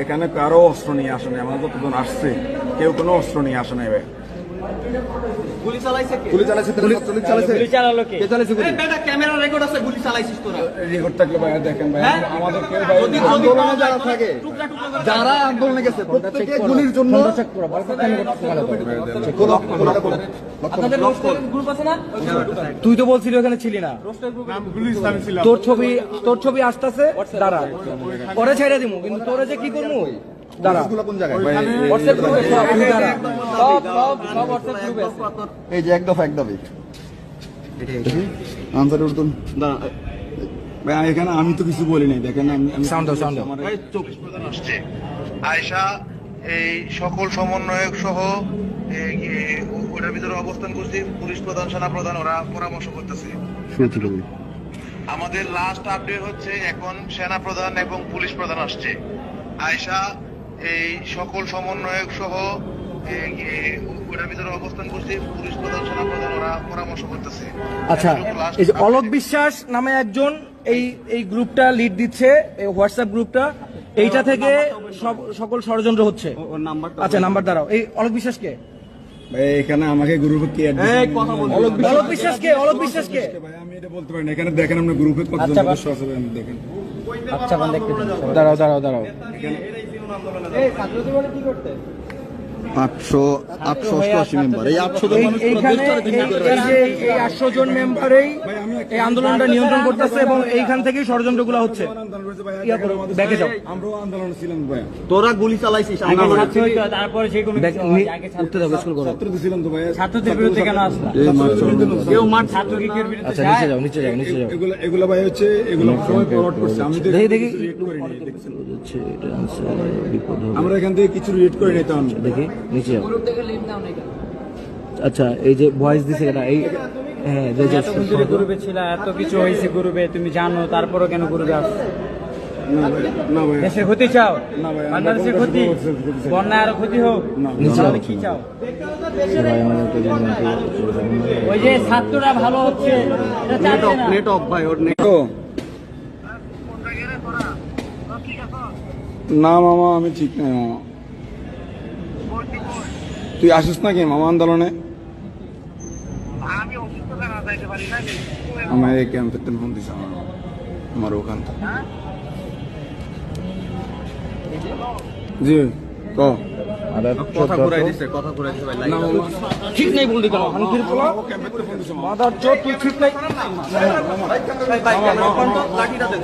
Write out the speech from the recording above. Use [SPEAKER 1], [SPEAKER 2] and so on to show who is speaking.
[SPEAKER 1] এখানে কারো অস্ত্র নিয়ে আসে নাই, আমরা যতজন আসছে কেউ কোনো অস্ত্র নিয়ে আসে নাই ভাই।
[SPEAKER 2] গুলি চালাইছে কে?
[SPEAKER 3] গুলি চালাইছে, গুলি চালাইছে।
[SPEAKER 2] গুলি চালালো কে?
[SPEAKER 3] কে চালাইছে গুলি?
[SPEAKER 2] এই বেটা ক্যামেরা রেকর্ড আছে, গুলি চালাইছিস তোরা।
[SPEAKER 1] রেকর্ড থাকলে ভাই দেখেন ভাই,
[SPEAKER 2] হ্যাঁ?
[SPEAKER 1] আমাদের কেউ ভাই
[SPEAKER 2] যদি
[SPEAKER 3] আন্দোলনে যারা থাকে,
[SPEAKER 2] টুকরা টুকরা করে
[SPEAKER 3] যারা আন্দোলনে গেছে প্রত্যেকে গুলির জন্য
[SPEAKER 2] আপনাদের রোস্টার গ্রুপ আছে না?
[SPEAKER 4] তুই তো বলছিলি ওখানে ছিলি না, তোর ছবি আসতেছে, দাঁড়া পরে ছেড়ে দিমু, কিন্তু তোরে যে কি করবো দাঁড়া।
[SPEAKER 3] কোন জায়গায় ভাই?
[SPEAKER 4] হোয়াটসঅ্যাপ গ্রুপে সব তুই দাঁড়া, সব হোয়াটসঅ্যাপ গ্রুপে আছে।
[SPEAKER 3] এই যে এক দফা আনসার উর্দুন
[SPEAKER 1] ভাই এখানে আমি তো কিছু বলি নাই, দেখেন আমি
[SPEAKER 4] সাউন্ড দাও, সাউন্ড দাও।
[SPEAKER 5] আসছে আয়শা এই সকল সমন্বয়ক সহ ওটার ভিতরে অবস্থান করছি, পুলিশ প্রধান সেনা প্রধান ওরা পরামর্শ করতেছে। আমাদের লাস্ট আপডেট হচ্ছে এখন সেনা প্রধান এবং পুলিশ প্রধান আসছে। আয়শা এই সকল সমন্বয়ক সহ ওটার ভিতরে অবস্থান করছি, পুলিশ প্রধান সেনা প্রধান ওরা পরামর্শ করতেছে।
[SPEAKER 4] আচ্ছা, এই যে অলোক বিশ্বাস নামে একজন এই গ্রুপটা লিড দিচ্ছে, এই হোয়াটসঅ্যাপ গ্রুপটা, এইটা থেকে সকল ষড়যন্ত্র হচ্ছে। আচ্ছা নাম্বার দাঁড়াও, এই অলোক বিশ্বাস কে?
[SPEAKER 1] ভাই এখানে আমাকে গ্রুপে কে অ্যাড
[SPEAKER 2] এই কথা বল।
[SPEAKER 4] অলোক বিশ্বাস কে? অলোক বিশ্বাস কে?
[SPEAKER 1] ভাই আমি এটা বলতে পারি না, এখানে দেখেন আপনার গ্রুপে কতজন সদস্য আছে ভাই, আমি দেখেন।
[SPEAKER 4] আচ্ছা দাঁড়াও দাঁড়াও দাঁড়াও,
[SPEAKER 2] এই ছাত্রদের বলে কি করতে?
[SPEAKER 3] 888 মেম্বার, এই 800 জন মানুষ পুরো
[SPEAKER 4] এইখানে
[SPEAKER 3] দেশটারে বিক্রি করে
[SPEAKER 4] এই যে এই 800 জন মেম্বারেই এই আন্দোলনটা নিয়ন্ত্রণ করতেছে এবং এইখান থেকেই ষড়যন্ত্রগুলো হচ্ছে। ইয়া করো, ব্যাকে যাও।
[SPEAKER 1] আমরাও আন্দোলনে ছিলাম ভাই,
[SPEAKER 2] তোরা গুলি চালাইছিস,
[SPEAKER 6] তারপরে সেই কোনো
[SPEAKER 4] উঠতে দাও, স্কুল করো।
[SPEAKER 1] ছাত্র ছিলাম তো ভাই।
[SPEAKER 6] ছাত্রদের বিরুদ্ধে কেন আসলা?
[SPEAKER 2] কেউ মার
[SPEAKER 6] ছাত্রলীগের বিরুদ্ধে
[SPEAKER 4] আচ্ছা নিচে যাও, নিচে যাও, নিচে যাও।
[SPEAKER 1] এগুলো ভাই হচ্ছে এগুলো সবাই ফরওয়ার্ড করছে, আমি তো
[SPEAKER 4] দেখি দেখি
[SPEAKER 1] আমরা এখান থেকে কিছু রিড করে নিতাম।
[SPEAKER 4] দেখি নিচে যাও। আচ্ছা এই যে ভয়েস দিছে এটা, এই হ্যাঁ যে যে
[SPEAKER 6] এতক্ষণ ধরে গ্রুপে ছিল, এত কিছু হয়েছে গ্রুপে, তুমি জানো, তারপরও কেন গ্রুপে আসছো?
[SPEAKER 1] না ভাই, না ভাই,
[SPEAKER 6] দেশের ক্ষতি চাও?
[SPEAKER 1] না ভাই,
[SPEAKER 6] বাংলাদেশের ক্ষতি, বন্যা আরো ক্ষতি হোক,
[SPEAKER 4] নিচে
[SPEAKER 6] তাহলে কি চাও? ওই যে ছাত্ররা ভালো হচ্ছে, এটা চাইছে না।
[SPEAKER 2] নেট অফ ভাই, ওর নেট।
[SPEAKER 1] তো না মামা আমি ঠিক নাই মামা, তুই আসিস নাকি মামা আন্দোলনে? আমার এই ক্যাম্পের ফোন দিস আমার ওখান থেকে। জি ক
[SPEAKER 2] কথা ঘুরাই দিছে, কথা ঘুরাই দিছে ভাই।
[SPEAKER 1] না মামা
[SPEAKER 4] ঠিক নেই বললি কেন? আমি ফিরে পোলা মাদার চোদ, তুই ঠিক নাই।
[SPEAKER 2] ভাই ক্যামেরা লাঠিটা দে।